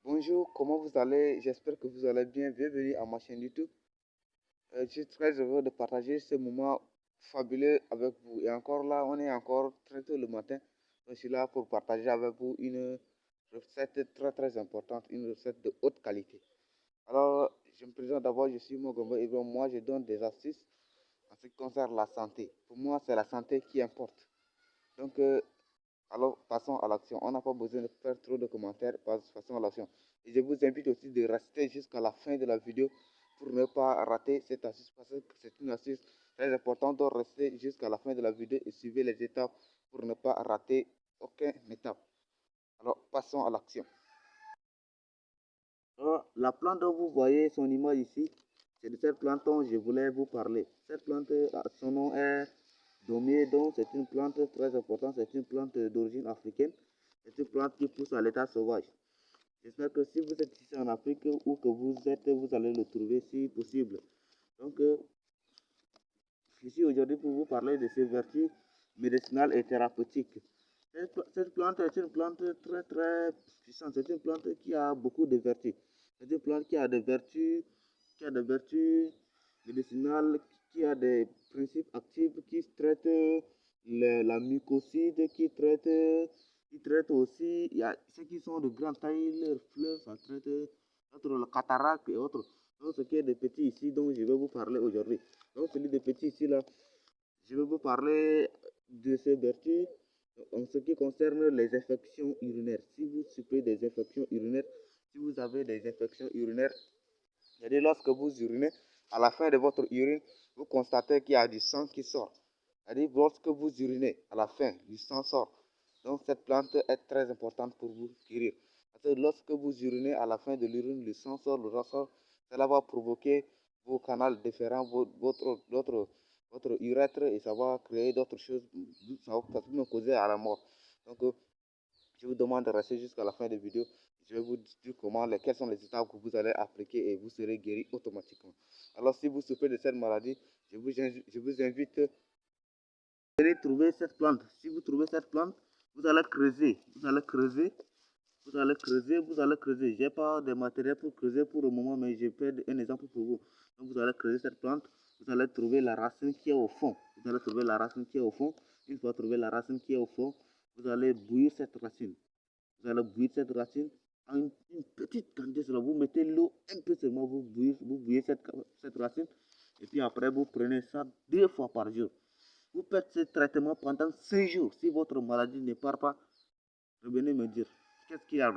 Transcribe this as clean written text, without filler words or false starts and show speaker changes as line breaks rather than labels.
Bonjour, comment vous allez? J'espère que vous allez bien. Bienvenue à ma chaîne YouTube. Je suis très heureux de partager ce moment fabuleux avec vous. Et encore là, on est encore très tôt le matin. Je suis là pour partager avec vous une recette très importante, une recette de haute qualité. Alors, je me présente d'abord, je suis Mogombo et bon, moi je donne des astuces en ce qui concerne la santé. Pour moi, c'est la santé qui importe. Donc, alors, passons à l'action. On n'a pas besoin de faire trop de commentaires, passons à l'action. Et je vous invite aussi de rester jusqu'à la fin de la vidéo pour ne pas rater cette astuce parce que c'est une astuce très importante. Donc, restez jusqu'à la fin de la vidéo et suivez les étapes pour ne pas rater aucune étape. Alors, passons à l'action. La plante dont vous voyez son image ici, c'est de cette plante dont je voulais vous parler. Cette plante, son nom est Daumier, donc c'est une plante très importante, c'est une plante d'origine africaine. C'est une plante qui pousse à l'état sauvage. J'espère que si vous êtes ici en Afrique ou que vous êtes, vous allez le trouver si possible. Donc, je suis aujourd'hui pour vous parler de ses vertus médicinales et thérapeutiques. Cette plante est une plante très puissante. C'est une plante qui a beaucoup de vertus. C'est une plante qui a des vertus médicinales, qui a des principes actifs, qui traite la mucosite, qui traite aussi, il y a ceux qui sont de grande taille, leurs fleurs, ça traite le cataracte et autres. Donc, ce qui est des petits ici, dont je vais vous parler aujourd'hui. Donc, celui des petits ici, là, je vais vous parler de ces vertus en ce qui concerne les infections urinaires. Si vous souffrez des infections urinaires, si vous avez des infections urinaires, c'est-à-dire lorsque vous urinez, à la fin de votre urine, vous constatez qu'il y a du sang qui sort. C'est-à-dire lorsque vous urinez, à la fin, du sang sort. Donc cette plante est très importante pour vous guérir. Parce que lorsque vous urinez, à la fin de l'urine, le sang sort, le sang sort, cela va provoquer vos canaux différents, votre urètre, et ça va créer d'autres choses, ça peut même causer à la mort. Donc, je vous demande de rester jusqu'à la fin de la vidéo. Je vais vous dire quelles sont les étapes que vous allez appliquer et vous serez guéri automatiquement. Alors, si vous souffrez de cette maladie, je vous invite à aller trouver cette plante. Si vous trouvez cette plante, vous allez creuser. Vous allez creuser. Vous allez creuser. Vous allez creuser. Je n'ai pas de matériel pour creuser pour le moment, mais je fais un exemple pour vous. Donc, vous allez creuser cette plante. Vous allez trouver la racine qui est au fond. Vous allez trouver la racine qui est au fond. Une fois trouvé la racine qui est au fond, vous allez bouillir cette racine. Vous allez bouillir cette racine à une petite quantité. Vous mettez l'eau un peu seulement, vous bouillez cette racine. Et puis après, vous prenez ça 2 fois par jour. Vous faites ce traitement pendant 5 jours. Si votre maladie ne part pas, revenez me dire qu'est-ce qu'il y a.